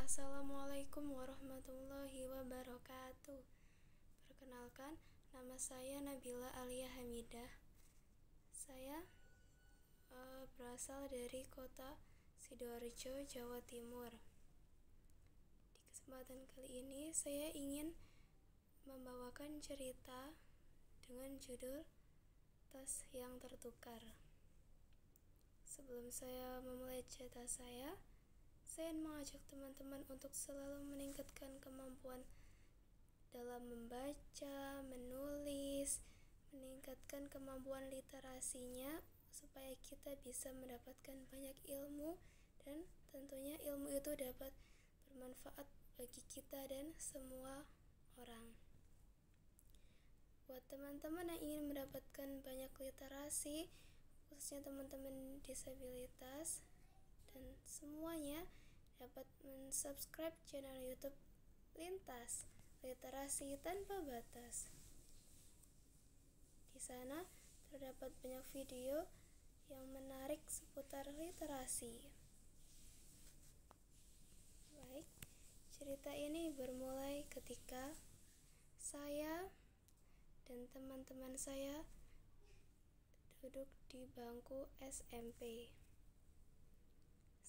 Assalamualaikum warahmatullahi wabarakatuh. Perkenalkan, nama saya Nabila Alia Hamidah. Saya berasal dari kota Sidoarjo, Jawa Timur. Di kesempatan kali ini saya ingin membawakan cerita dengan judul Tas yang Tertukar. Sebelum saya memulai cerita saya ingin mengajak teman-teman untuk selalu meningkatkan kemampuan dalam membaca, menulis, meningkatkan kemampuan literasinya supaya kita bisa mendapatkan banyak ilmu dan tentunya ilmu itu dapat bermanfaat bagi kita dan semua orang. Buat teman-teman yang ingin mendapatkan banyak literasi, khususnya teman-teman disabilitas dan semuanya, dapat mensubscribe channel YouTube Lintas Literasi Tanpa Batas. Di sana terdapat banyak video yang menarik seputar literasi. Baik, cerita ini bermulai ketika saya dan teman-teman saya duduk di bangku SMP.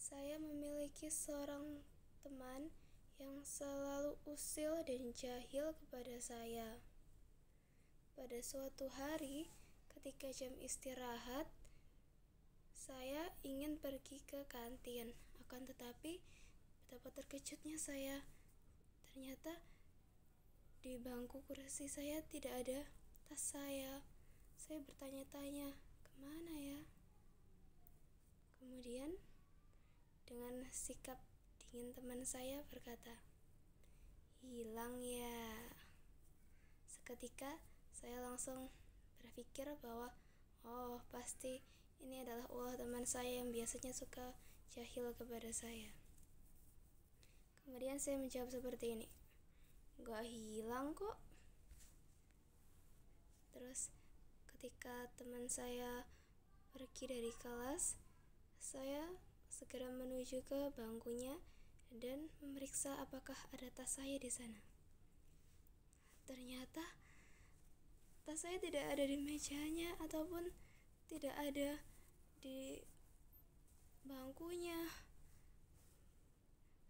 Saya memiliki seorang teman yang selalu usil dan jahil kepada saya. Pada suatu hari, ketika jam istirahat, saya ingin pergi ke kantin. Akan tetapi, betapa terkejutnya saya. Ternyata di bangku kursi saya tidak ada tas saya. Saya bertanya-tanya, kemana ya? Kemudian, dengan sikap dingin teman saya berkata, hilang ya. Seketika saya langsung berpikir bahwa pasti ini adalah ulah teman saya yang biasanya suka jahil kepada saya. Kemudian saya menjawab seperti ini, gak hilang kok. Terus ketika teman saya pergi dari kelas, saya segera menuju ke bangkunya dan memeriksa apakah ada tas saya di sana. Ternyata tas saya tidak ada di mejanya ataupun tidak ada di bangkunya.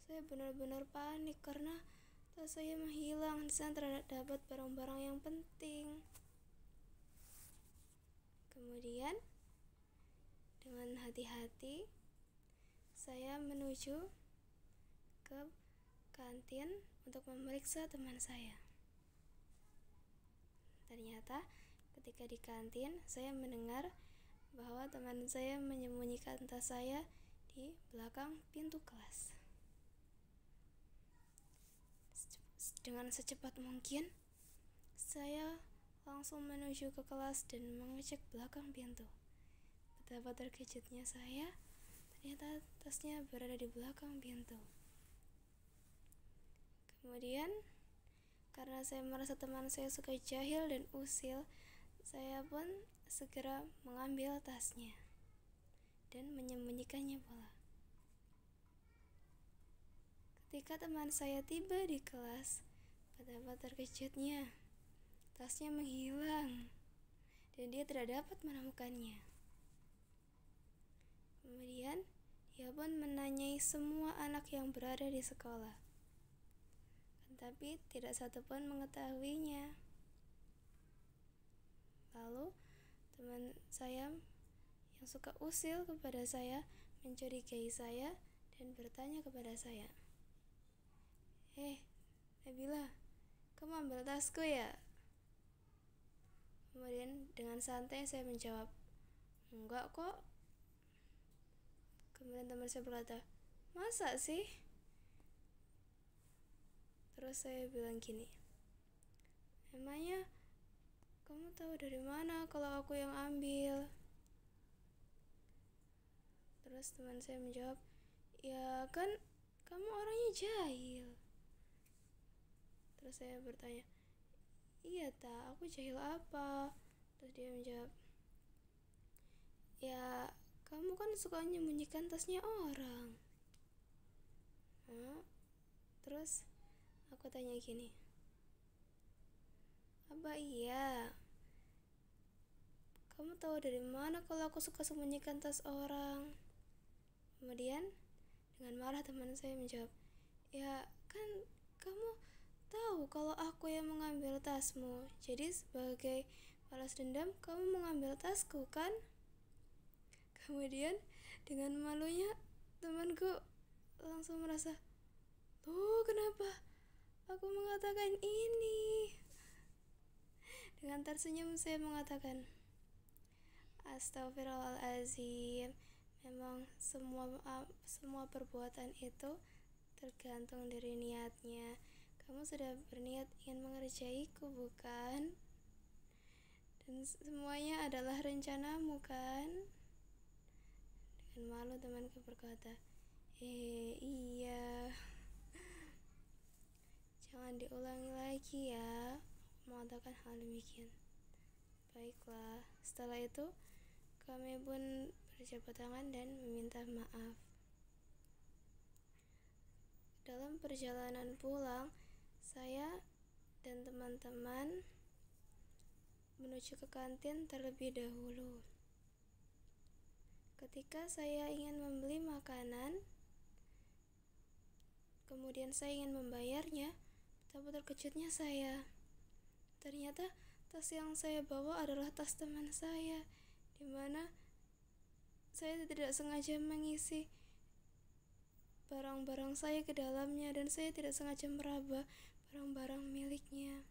Saya benar-benar panik karena tas saya menghilang. Di sana terdapat barang-barang yang penting. Kemudian dengan hati-hati saya menuju ke kantin untuk memeriksa teman saya. Ternyata ketika di kantin saya mendengar bahwa teman saya menyembunyikan tas saya di belakang pintu kelas. Dengan secepat mungkin saya langsung menuju ke kelas dan mengecek belakang pintu. Betapa terkejutnya saya, ternyata tasnya berada di belakang pintu. Kemudian, karena saya merasa teman saya suka jahil dan usil, saya pun segera mengambil tasnya dan menyembunyikannya pula. Ketika teman saya tiba di kelas, betapa terkejutnya. Tasnya menghilang dan dia tidak dapat menemukannya. Kemudian, dia pun menanyai semua anak yang berada di sekolah. Tapi tidak satu pun mengetahuinya. Lalu, teman saya yang suka usil kepada saya mencurigai saya dan bertanya kepada saya, Nabila, kamu ambil tasku ya? Kemudian dengan santai saya menjawab, enggak kok. Kemudian teman saya berkata, masa sih? Terus saya bilang gini, emangnya kamu tahu dari mana kalau aku yang ambil? Terus teman saya menjawab, ya kan kamu orangnya jahil. Terus saya bertanya, iya aku jahil apa? Terus dia menjawab, ya kamu kan suka menyembunyikan tasnya orang. Terus aku tanya gini, "Apa iya? Kamu tahu dari mana kalau aku suka sembunyikan tas orang?" Kemudian dengan marah teman saya menjawab, "Ya kan kamu tahu kalau aku yang mengambil tasmu. Jadi sebagai balas dendam kamu mengambil tasku kan?" Kemudian dengan malunya temanku langsung merasa, "Tuh kenapa aku mengatakan ini?" Dengan tersenyum saya mengatakan, "Astagfirullahaladzim, memang semua perbuatan itu tergantung dari niatnya. Kamu sudah berniat ingin mengerjaiku, bukan? Dan semuanya adalah rencanamu, kan?" Dengan malu temanku berkata, Iya. Jangan diulangi lagi ya mengatakan hal demikian." Baiklah, setelah itu kami pun berjabat tangan dan meminta maaf. Dalam perjalanan pulang, saya dan teman-teman menuju ke kantin terlebih dahulu. Ketika saya ingin membeli makanan, kemudian saya ingin membayarnya, betapa terkejutnya saya. Ternyata tas yang saya bawa adalah tas teman saya, di mana saya tidak sengaja mengisi barang-barang saya ke dalamnya dan saya tidak sengaja meraba barang-barang miliknya.